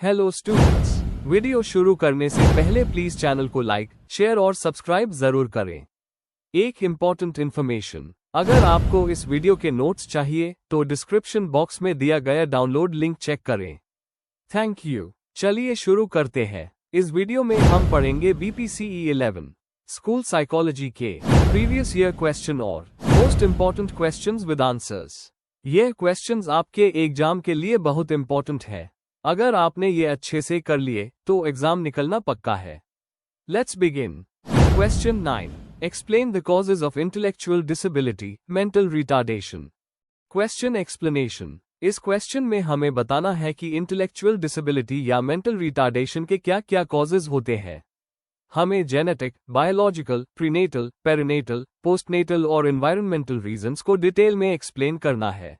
Hello students, video शुरू करने से पहले प्लीज चैनल को लाइक, शेयर और सब्सक्राइब जरूर करें। एक इम्पॉर्टेंट इन्फॉर्मेशन, अगर आपको इस वीडियो के नोट्स चाहिए तो डिस्क्रिप्शन बॉक्स में दिया गया डाउनलोड लिंक चेक करें। Thank you. चलिए शुरू करते हैं। इस वीडियो में हम पढ़ेंगे BPCE 11 स्कूल साइकोलॉजी के प्रीवियस ईयर क्वेश्चन और most important questions with answers. यह क्वेश्चंस आपके एग्जाम के लिए बहुत इम्पॉर्टेंट है। अगर आपने ये अच्छे से कर लिए तो एग्जाम निकलना पक्का है। Let's begin. Question 9, explain the causes of intellectual disability, mental retardation. Question explanation. इस क्वेश्चन में हमें बताना है कि इंटेलेक्चुअल डिसेबिलिटी या मेंटल रिटार्डेशन के क्या क्या कॉजेज होते हैं। हमें genetic, biological, prenatal, perinatal, postnatal और एनवायरमेंटल रीजंस को डिटेल में एक्सप्लेन करना है।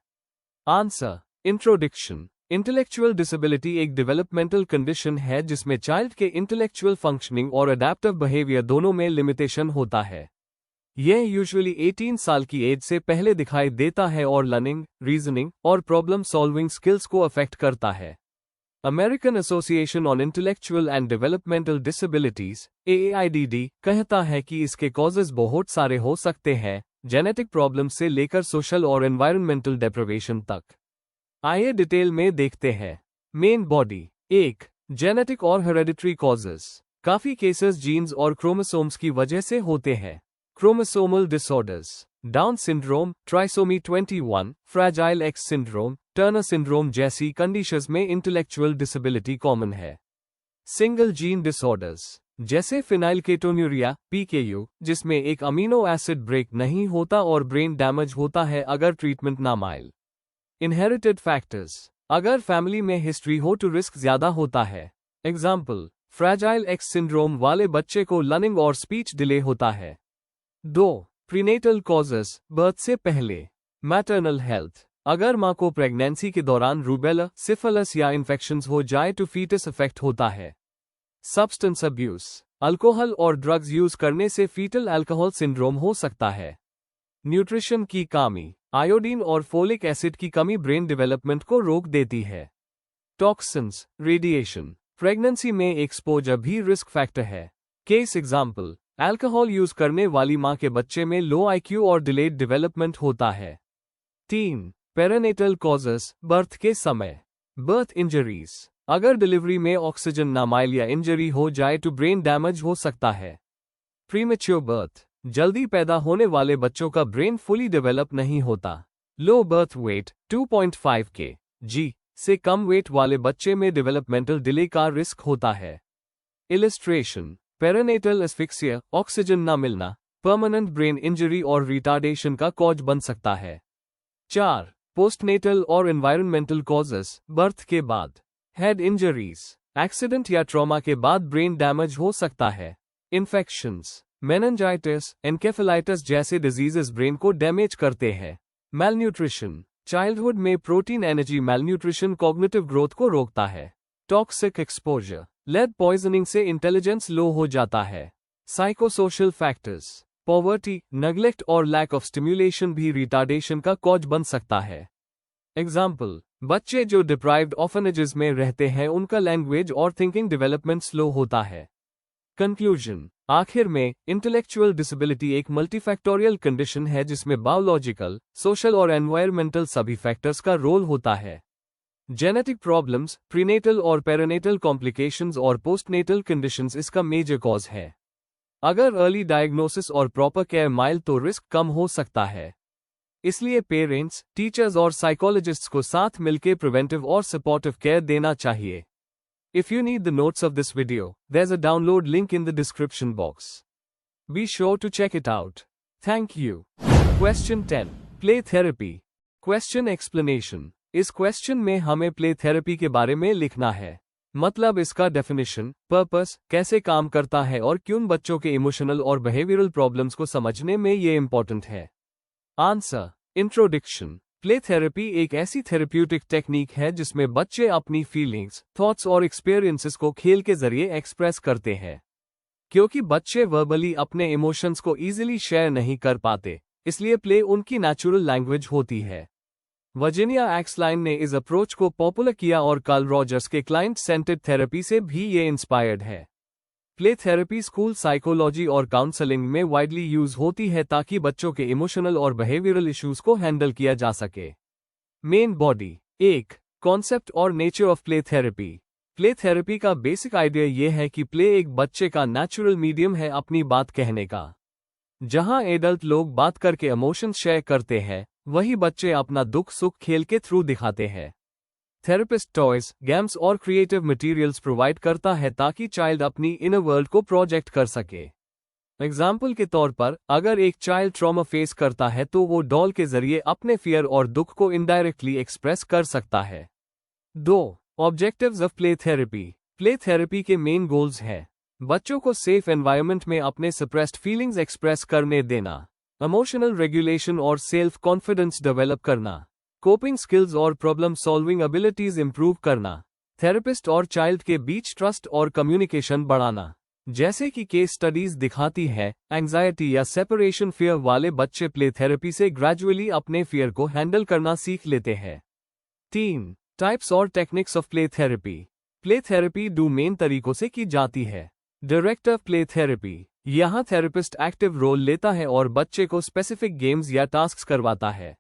आंसर। इंट्रोडक्शन। इंटेलेक्चुअल डिसेबिलिटी एक डेवलपमेंटल कंडीशन है जिसमें चाइल्ड के इंटेलेक्चुअल फंक्शनिंग और अडैप्टिव बिहेवियर दोनों में लिमिटेशन होता है। यह यूजुअली 18 साल की एज से पहले दिखाई देता है और लर्निंग, रीजनिंग और प्रॉब्लम सॉल्विंग स्किल्स को अफेक्ट करता है। American association on intellectual and developmental disabilities AAIDD कहता है कि इसके कॉजेज बहुत सारे हो सकते हैं, जेनेटिक प्रॉब्लम से लेकर सोशल और एनवायरमेंटल डेप्रिवेशन तक। आइए डिटेल में देखते हैं। Main body. 1. जेनेटिक और हेरेडिटरी कॉजेज। काफी केसेस जीन्स और क्रोमोसोम्स की वजह से होते हैं। Chromosomal disorders, down syndrome, trisomy 21, fragile x syndrome, Turner syndrome जैसी कंडीशंस में इंटेलेक्चुअल डिसेबिलिटी कॉमन है। सिंगल जीन डिसऑर्डर्स जैसे फिनाइलकेटोन्यूरिया PKU, जिसमें एक अमीनो एसिड ब्रेक नहीं होता और ब्रेन डैमेज होता है अगर ट्रीटमेंट ना मिले। इनहेरिटेड फैक्टर्स, अगर फैमिली में हिस्ट्री हो तो रिस्क ज्यादा होता है। एग्जाम्पल, फ्रैजाइल एक्स सिंड्रोम वाले बच्चे को लर्निंग और स्पीच डिले होता है। 2. प्रीनेटल कॉजेस, बर्थ से पहले। मैटरनल हेल्थ, अगर मां को प्रेगनेंसी के दौरान रूबेला, सिफिलिस या इन्फेक्शंस हो जाए तो फीटस अफेक्ट होता है। सब्सटेंस अब्यूज, अल्कोहल और ड्रग्स यूज करने से फीटल अल्कोहल सिंड्रोम हो सकता है। न्यूट्रिशन की कमी, आयोडीन और फोलिक एसिड की कमी ब्रेन डेवलपमेंट को रोक देती है। टॉक्सिन्स, रेडिएशन, प्रेगनेंसी में एक्सपोजर भी रिस्क फैक्टर है। केस एग्जाम्पल, अल्कोहल यूज करने वाली मां के बच्चे में लो IQ और डिलेड डेवलपमेंट होता है। 3. पेरिनेटल कॉजेस, बर्थ के समय। बर्थ इंजरीज, अगर डिलीवरी में ऑक्सीजन ना मिले या इंजरी हो जाए तो ब्रेन डैमेज हो सकता है। प्रीमेच्योर बर्थ, जल्दी पैदा होने वाले बच्चों का ब्रेन फुली डेवलप नहीं होता। लो बर्थ वेट 2.5 kg से कम वेट वाले बच्चे में डेवलपमेंटल डिले का रिस्क होता है। इलिस्ट्रेशन, पेरिनेटल एस्फिक्सिया, ऑक्सीजन न मिलना, परमानेंट ब्रेन इंजरी और रिटार्डेशन का कॉज बन सकता है। 4. पोस्टनेटल और एनवायरमेंटल कॉजेस, बर्थ के बाद। हेड इंजरीज, एक्सीडेंट या ट्रॉमा के बाद ब्रेन डैमेज हो सकता है। इन्फेक्शंस, मेनिंजाइटिस, एन्केफेलाइटिस जैसे डिजीजेस ब्रेन को डैमेज करते हैं। मैलन्यूट्रिशन, चाइल्डहुड में protein energy malnutrition cognitive growth को रोकता है। टॉक्सिक एक्सपोजर, लेड पॉइजनिंग से इंटेलिजेंस लो हो जाता है। साइकोसोशल फैक्टर्स, पॉवर्टी, नेग्लेक्ट और लैक ऑफ स्टिम्युलेशन भी रिटार्डेशन का कॉज बन सकता है। एग्जाम्पल, बच्चे जो डिप्राइव्ड ऑर्फनेजेस में रहते हैं उनका लैंग्वेज और थिंकिंग डेवलपमेंट स्लो होता है। कंक्लूजन, आखिर में इंटेलेक्चुअल डिसेबिलिटी एक मल्टीफैक्टोरियल कंडीशन है जिसमें बायोलॉजिकल, सोशल और एनवायरमेंटल सभी फैक्टर्स का रोल होता है। जेनेटिक प्रॉब्लम्स, प्रीनेटल और पेरिनेटल कॉम्प्लिकेशंस और पोस्टनेटल कंडीशंस इसका मेजर कॉज है। अगर अर्ली डायग्नोसिस और प्रॉपर केयर मिले तो रिस्क कम हो सकता है। इसलिए पेरेंट्स, टीचर्स और साइकोलॉजिस्ट्स को साथ मिलकर प्रिवेंटिव और सपोर्टिव केयर देना चाहिए। If you need the notes of this video, there's a download link in the description box. Be sure to check it out. Thank you. Question 10. Play therapy. Question explanation. इस question में हमें play therapy के बारे में लिखना है। मतलब इसका definition, purpose, कैसे काम करता है और क्यों बच्चों के emotional और behavioral problems को समझने में ये important है। Answer. Introduction. प्ले थेरेपी एक ऐसी थेरेप्यूटिक टेक्निक है जिसमें बच्चे अपनी फीलिंग्स, थॉट्स और एक्सपीरियंसेस को खेल के जरिए एक्सप्रेस करते हैं। क्योंकि बच्चे वर्बली अपने इमोशंस को इजीली शेयर नहीं कर पाते, इसलिए प्ले उनकी नेचुरल लैंग्वेज होती है। वर्जीनिया एक्सलाइन ने इस अप्रोच को पॉपुलर किया और कार्ल रॉजर्स के क्लाइंट सेंटर्ड थेरेपी से भी ये इंस्पायर्ड है। प्ले थेरेपी स्कूल साइकोलॉजी और काउंसलिंग में वाइडली यूज होती है ताकि बच्चों के इमोशनल और बिहेवियरल इश्यूज को हैंडल किया जा सके। Main body. 1. कॉन्सेप्ट और nature of play therapy. Play therapy का बेसिक आइडिया यह है कि प्ले एक बच्चे का नेचुरल मीडियम है अपनी बात कहने का। जहां एडल्ट लोग बात करके इमोशंस शेयर करते हैं, वही बच्चे अपना दुख सुख खेल के थ्रू दिखाते हैं। थेरेपिस्ट टॉयज, गेम्स और क्रिएटिव मटेरियल्स प्रोवाइड करता है ताकि चाइल्ड अपनी इनर वर्ल्ड को प्रोजेक्ट कर सके। एग्जाम्पल के तौर पर, अगर एक चाइल्ड ट्रॉमा फेस करता है तो वो डॉल के जरिए अपने फियर और दुख को इनडायरेक्टली एक्सप्रेस कर सकता है। 2. Objectives of play therapy. Play therapy के मेन गोल्स हैं: बच्चों को सेफ एनवायरनमेंट में अपने सप्रेस्ड फीलिंग्स एक्सप्रेस करने देना, इमोशनल रेगुलेशन और सेल्फ कॉन्फिडेंस डेवलप करना, कोपिंग स्किल्स और प्रॉब्लम सॉल्विंग एबिलिटीज इंप्रूव करना, थेरेपिस्ट और चाइल्ड के बीच ट्रस्ट और कम्युनिकेशन बढ़ाना। जैसे कि केस स्टडीज दिखाती है, एंजाइटी या सेपरेशन फियर वाले बच्चे प्ले थेरेपी से ग्रेजुअली अपने फियर को हैंडल करना सीख लेते हैं। 3. टाइप्स और techniques of play therapy. Play therapy 2 main तरीकों से की जाती है। Directive play therapy. यहाँ थेरेपिस्ट एक्टिव रोल लेता है और बच्चे को स्पेसिफिक गेम्स या टास्क्स करवाता है,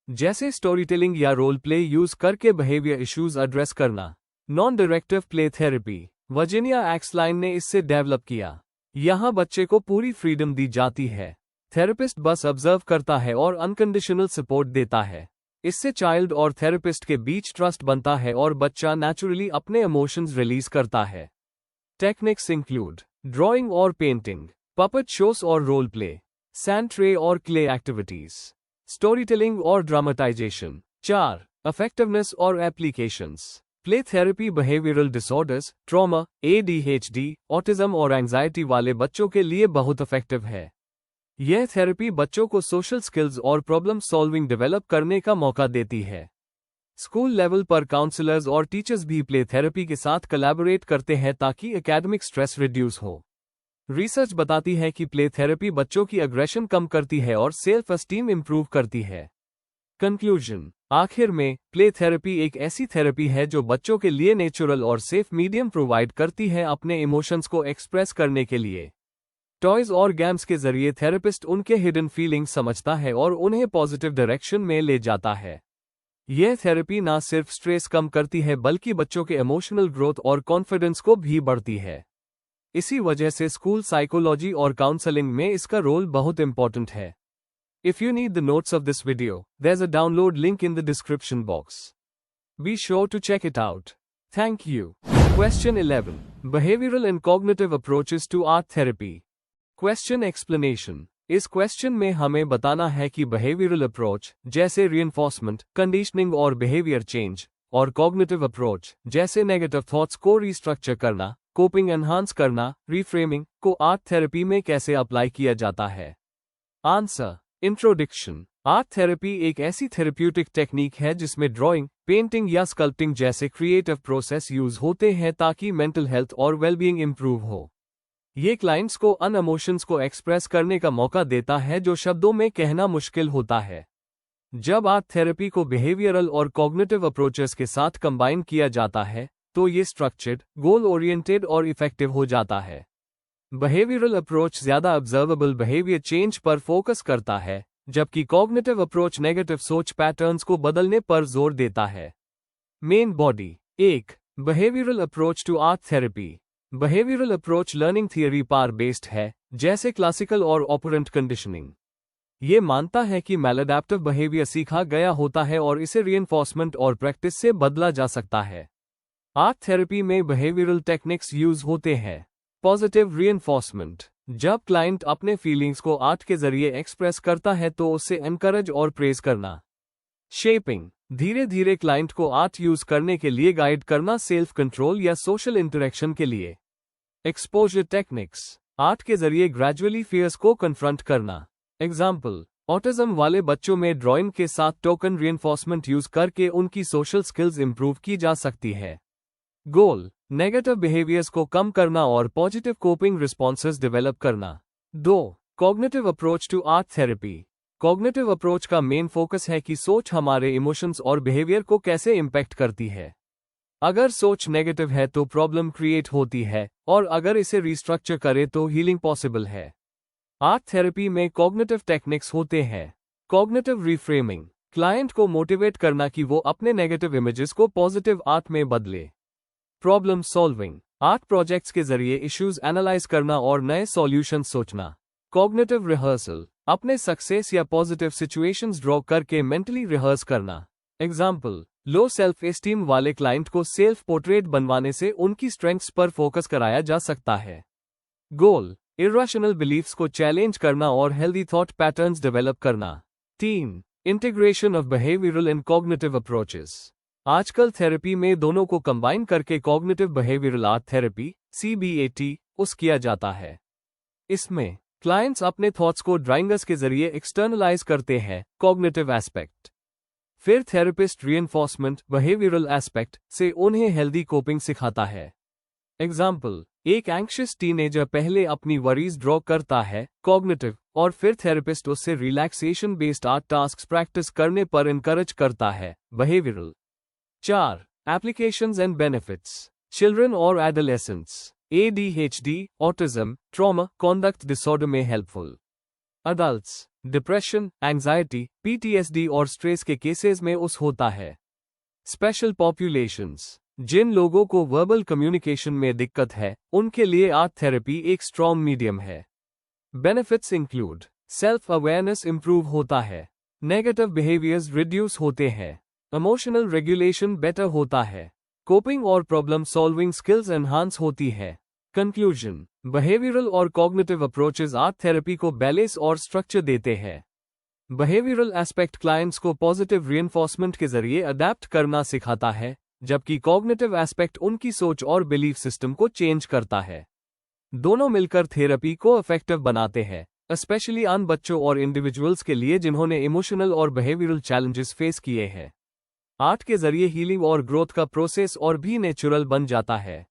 जैसे स्टोरी टेलिंग या रोल प्ले यूज करके बिहेवियर इश्यूज एड्रेस करना। Non directive play therapy Virginia Axline ने इससे डेवलप किया। यहाँ बच्चे को पूरी फ्रीडम दी जाती है, थेरेपिस्ट बस ऑब्जर्व करता है और अनकंडीशनल सपोर्ट देता है। इससे चाइल्ड और थेरेपिस्ट के बीच ट्रस्ट बनता है और बच्चा नेचुरली अपने इमोशंस रिलीज करता है। टेक्निक्स इंक्लूड ड्राइंग और पेंटिंग, पपेट शोज और रोल प्ले, सैंड ट्रे और क्ले एक्टिविटीज, स्टोरी टेलिंग और ड्रामेटाइजेशन। 4. इफेक्टिवनेस और applications. Play therapy behavioural disorders, trauma, ADHD, autism और एंजाइटी वाले बच्चों के लिए बहुत इफेक्टिव है। यह थेरेपी बच्चों को सोशल स्किल्स और प्रॉब्लम सॉल्विंग डेवलप करने का मौका देती है। स्कूल लेवल पर काउंसलर्स और टीचर्स भी प्ले थेरेपी के साथ कोलैबोरेट करते हैं ताकि एकेडमिक स्ट्रेस रिड्यूस हो। रिसर्च बताती है कि प्ले थेरेपी बच्चों की अग्रेशन कम करती है और सेल्फ एस्टीम इंप्रूव करती है। कंक्लूजन। आखिर में, प्ले थेरेपी एक ऐसी थेरेपी है जो बच्चों के लिए नेचुरल और सेफ मीडियम प्रोवाइड करती है अपने इमोशंस को एक्सप्रेस करने के लिए। टॉयज और गेम्स के जरिए थेरेपिस्ट उनके हिडन फीलिंग्स समझता है और उन्हें पॉजिटिव डायरेक्शन में ले जाता है। यह थेरेपी ना सिर्फ स्ट्रेस कम करती है बल्कि बच्चों के इमोशनल ग्रोथ और कॉन्फिडेंस को भी बढ़ती है। इसी वजह से स्कूल साइकोलॉजी और काउंसलिंग में इसका रोल बहुत इंपॉर्टेंट है। If you need the notes of this video, there's a download link in the description box. Be sure to check it out. Thank you. Question 11. Behavioral and cognitive approaches to art therapy. Question explanation. इस question में हमें बताना है कि behavioural approach जैसे reinforcement, conditioning और behaviour change, और cognitive approach जैसे नेगेटिव थॉट्स को रिस्ट्रक्चर करना, कोपिंग एनहांस करना, रिफ्रेमिंग को आर्ट थेरेपी में कैसे अप्लाई किया जाता है। आंसर। इंट्रोडक्शन। आर्ट थेरेपी एक ऐसी थेरेप्यूटिक टेक्निक है जिसमें ड्राइंग, पेंटिंग या स्कल्पटिंग जैसे क्रिएटिव प्रोसेस यूज होते हैं ताकि मेंटल हेल्थ और वेलबीइंग इंप्रूव हो। ये क्लाइंट्स को अन इमोशंस को एक्सप्रेस करने का मौका देता है जो शब्दों में कहना मुश्किल होता है। जब आर्ट थेरेपी को बिहेवियरल और कॉग्निटिव अप्रोचेस के साथ कंबाइन किया जाता है तो ये स्ट्रक्चर्ड, गोल ओरिएंटेड और इफेक्टिव हो जाता है। बिहेवियरल अप्रोच ज्यादा ऑब्जर्वेबल बिहेवियर चेंज पर फोकस करता है, जबकि कॉग्निटिव अप्रोच नेगेटिव सोच पैटर्न्स को बदलने पर जोर देता है। Main body. 1. Behavioural approach to art therapy. Behavioural approach learning theory पर बेस्ड है, जैसे क्लासिकल और ऑपरेंट कंडीशनिंग। ये मानता है कि मैलअडैप्टिव बिहेवियर सीखा गया होता है और इसे रीइंफोर्समेंट और प्रैक्टिस से बदला जा सकता है। आर्ट थेरेपी में बिहेवियरल टेक्निक्स यूज होते हैं। Positive reinforcement. जब क्लाइंट अपने फीलिंग्स को आर्ट के जरिए एक्सप्रेस करता है तो उसे एनकरेज और प्रेज करना। शेपिंग। धीरे धीरे क्लाइंट को आर्ट यूज करने के लिए गाइड करना, सेल्फ कंट्रोल या सोशल इंटरेक्शन के लिए। Exposure techniques. आर्ट के जरिए ग्रेजुअली फियर्स को कन्फ्रंट करना। एग्जाम्पल, ऑटिज्म वाले बच्चों में ड्राइंग के साथ टोकन रीइंफोर्समेंट यूज करके उनकी सोशल स्किल्स इंप्रूव की जा सकती है। गोल, नेगेटिव बिहेवियर्स को कम करना और पॉजिटिव कोपिंग रिस्पॉन्सेस डेवलप करना। 2. Cognitive approach to art therapy. Cognitive approach का मेन फोकस है कि सोच हमारे इमोशंस और बिहेवियर को कैसे इम्पैक्ट करती है। अगर सोच नेगेटिव है तो प्रॉब्लम क्रिएट होती है, और अगर इसे रिस्ट्रक्चर करे तो हीलिंग पॉसिबल है। आर्ट थेरेपी में कॉग्निटिव टेक्निक्स होते हैं। कॉग्निटिव रिफ्रेमिंग, क्लाइंट को मोटिवेट करना कि वो अपने नेगेटिव इमेजेस को पॉजिटिव आर्ट में बदले। प्रॉब्लम सॉल्विंग, आर्ट प्रोजेक्ट्स के जरिए इश्यूज एनालाइज करना और नए सॉल्यूशन सोचना। कॉग्निटिव रिहर्सल, अपने सक्सेस या पॉजिटिव सिचुएशंस ड्रॉ करके मेंटली रिहर्स करना। एग्जाम्पल, लो सेल्फ एस्टीम वाले क्लाइंट को सेल्फ पोर्ट्रेट बनवाने से उनकी स्ट्रेंथ्स पर फोकस कराया जा सकता है। गोल, इर्रेशनल बिलीफ्स को चैलेंज करना और हेल्दी थॉट पैटर्न्स डेवलप करना। 3. Integration of behavioural and cognitive approaches, आजकल थेरेपी में दोनों को कंबाइन करके cognitive behavioural art therapy CBAT उस किया जाता है। इसमें क्लाइंट्स अपने थॉट्स को ड्राइंगस के जरिए एक्सटर्नलाइज करते हैं, कॉग्निटिव एस्पेक्ट। फिर थेरेपिस्ट रीइंफोर्समेंट बिहेवियरल एस्पेक्ट से उन्हें हेल्दी कोपिंग सिखाता है। एग्जाम्पल, एक एंग्शियस टीनेजर पहले अपनी वरीज ड्रॉ करता है, कॉग्निटिव, और फिर थेरेपिस्ट उससे relaxation based art task practice करने पर इनकरेज करता है, behavioural. 4. Applications and benefits, children और adolescents, ADHD, autism, trauma, conduct disorder में helpful. Adults, depression, anxiety, PTSD और स्ट्रेस के केसेस में उस होता है। स्पेशल पॉपुलेशंस, जिन लोगों को वर्बल कम्युनिकेशन में दिक्कत है, उनके लिए आर्ट थेरेपी एक स्ट्रॉन्ग मीडियम है। Benefits include, self awareness improve होता है, नेगेटिव बिहेवियर्स रिड्यूस होते हैं, इमोशनल रेगुलेशन बेटर होता है, कोपिंग और प्रॉब्लम सॉल्विंग स्किल्स एनहांस होती है। कंक्लूजन, बिहेवियरल और कॉग्निटिव अप्रोचेस आर्ट थेरेपी को बैलेंस और स्ट्रक्चर देते हैं। बिहेवियरल एस्पेक्ट क्लाइंट्स को पॉजिटिव रीइंफोर्समेंट के जरिए अडेप्ट करना सिखाता है, जबकि कॉग्निटिव एस्पेक्ट उनकी सोच और बिलीफ सिस्टम को चेंज करता है। दोनों मिलकर थेरेपी को इफेक्टिव बनाते हैं, स्पेशली आन बच्चों और इंडिविजुअल्स के लिए जिन्होंने इमोशनल और बिहेवियरल चैलेंजेस फेस किए हैं। आर्ट के जरिए हीलिंग और ग्रोथ का प्रोसेस और भी नेचुरल बन जाता है।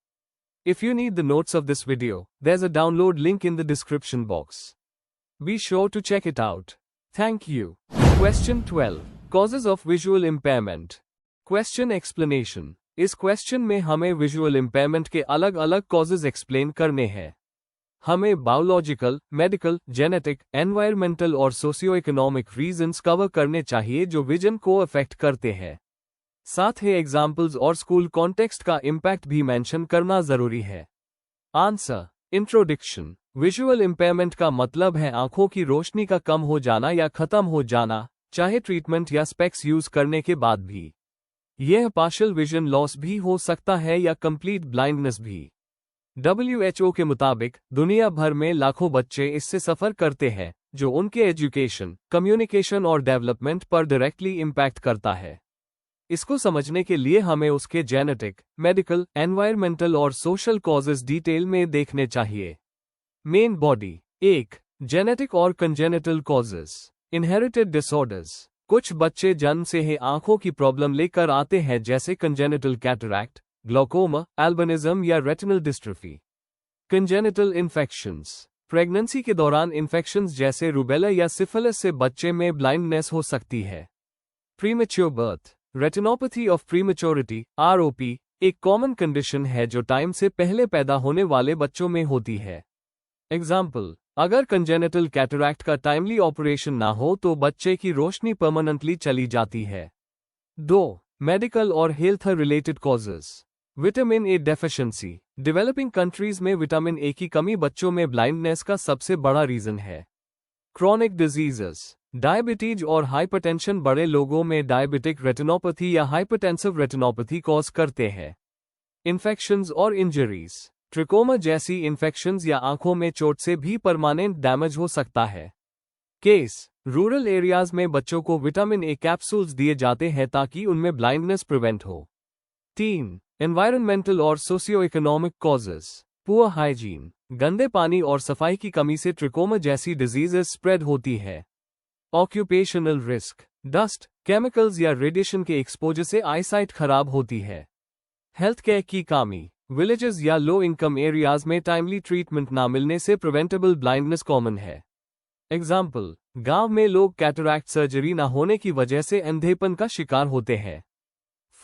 If you need the notes of this video, there's a download link in the description box. Be sure to check it out. Thank you. Question 12. Causes of visual impairment. Question explanation. इस question में हमें visual impairment के अलग अलग causes explain करने हैं। हमें biological, medical, genetic, environmental और सोशियो इकोनॉमिक रीजंस कवर करने चाहिए जो विजन को अफेक्ट करते हैं। साथ ही एग्जाम्पल्स और स्कूल कॉन्टेक्स्ट का इम्पैक्ट भी मेंशन करना जरूरी है। Answer, introduction. विजुअल इम्पेयरमेंट का मतलब है आंखों की रोशनी का कम हो जाना या खत्म हो जाना, चाहे ट्रीटमेंट या स्पेक्स यूज करने के बाद भी। यह पार्शियल विजन लॉस भी हो सकता है या कंप्लीट ब्लाइंडनेस भी। WHO के मुताबिक दुनिया भर में लाखों बच्चे इससे सफर करते हैं, जो उनके एजुकेशन, कम्युनिकेशन और डेवलपमेंट पर डायरेक्टली इम्पैक्ट करता है। इसको समझने के लिए हमें उसके जेनेटिक, मेडिकल, एनवायरमेंटल और सोशल कॉजेज डिटेल में देखने चाहिए। Main body. 1. जेनेटिक और कंजेनिटल कॉजेज। Inherited disorders. कुछ बच्चे जन्म से ही आंखों की प्रॉब्लम लेकर आते हैं, जैसे कंजेनिटल कैटरैक्ट, ग्लोकोमा, एल्बिनिज्म या retinal dystrophy. Congenital infections. Pregnancy के दौरान इन्फेक्शंस जैसे रूबेला या सिफिलिस से बच्चे में ब्लाइंडनेस हो सकती है। Premature birth. Retinopathy of prematurity ROP एक कॉमन कंडीशन है जो टाइम से पहले पैदा होने वाले बच्चों में होती है। एग्जाम्पल, अगर कंजेनिटल कैटरैक्ट का टाइमली ऑपरेशन ना हो तो बच्चे की रोशनी परमानेंटली चली जाती है। 2. मेडिकल और health related causes. Vitamin A deficiency. Developing countries में विटामिन ए की कमी बच्चों में ब्लाइंडनेस का सबसे बड़ा रीजन है। Chronic diseases. डायबिटीज और हाइपरटेंशन बड़े लोगों में डायबिटिक रेटिनोपैथी या हाइपरटेंसिव रेटिनोपैथी कॉज करते हैं। इन्फेक्शंस और इंजरीज। ट्रिकोमा जैसी इन्फेक्शंस या आंखों में चोट से भी परमानेंट डैमेज हो सकता है। केस, रूरल एरियाज में बच्चों को विटामिन ए कैप्सूल्स दिए जाते हैं ताकि उनमें ब्लाइंडनेस प्रिवेंट हो। 3. एनवायरमेंटल और socio economic causes. Poor hygiene. गंदे पानी और सफाई की कमी से ट्रिकोमा जैसी डिजीजेस स्प्रेड होती है। Occupational risk. डस्ट, केमिकल्स या रेडिएशन के एक्सपोजर से आईसाइट खराब होती है। हेल्थ केयर की कमी। विलेजेस या लो इनकम एरियाज में टाइमली ट्रीटमेंट ना मिलने से प्रिवेंटेबल ब्लाइंडनेस कॉमन है। एग्जाम्पल, गांव में लोग कैटरैक्ट सर्जरी न होने की वजह से अंधेपन का शिकार होते हैं।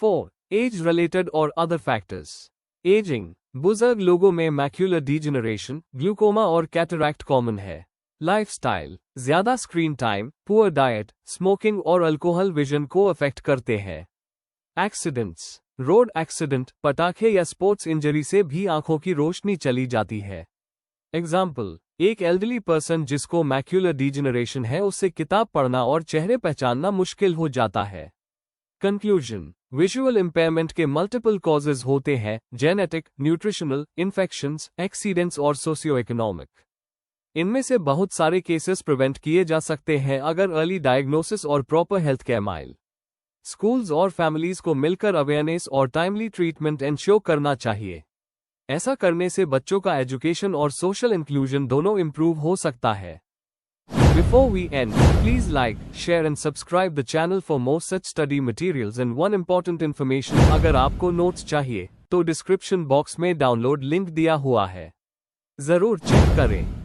4. एज रिलेटेड और अदर फैक्टर्स। एजिंग, बुजुर्ग लोगों में मैक्यूलर डीजेनरेशन, ग्लूकोमा और कैटरैक्ट कॉमन है। लाइफस्टाइल, ज्यादा screen time, poor diet, smoking और अल्कोहल विजन को अफेक्ट करते हैं। एक्सीडेंट्स, रोड एक्सीडेंट, पटाखे या स्पोर्ट्स इंजरी से भी आंखों की रोशनी चली जाती है। एग्जाम्पल, एक एल्डरली पर्सन जिसको मैक्यूलर डीजेनरेशन है उससे किताब पढ़ना और चेहरे पहचानना मुश्किल हो जाता है। कंक्लूजन, विजुअल इम्पेयरमेंट के मल्टीपल कॉजेज होते हैं, जेनेटिक, न्यूट्रिशनल, इन्फेक्शंस, एक्सीडेंट्स और सोशियो इकोनॉमिक। इनमें से बहुत सारे केसेस प्रिवेंट किए जा सकते हैं अगर अर्ली डायग्नोसिस और प्रॉपर हेल्थ केयर मिल। स्कूल्स और फैमिलीज को मिलकर अवेयरनेस और टाइमली ट्रीटमेंट एंश्योर करना चाहिए। ऐसा करने से बच्चों का एजुकेशन और सोशल इंक्लूजन दोनों इंप्रूव हो सकता है। Before we end, please like, share and subscribe the channel for more such study materials and one important information। अगर आपको नोट्स चाहिए तो डिस्क्रिप्शन बॉक्स में डाउनलोड लिंक दिया हुआ है, जरूर चेक करें।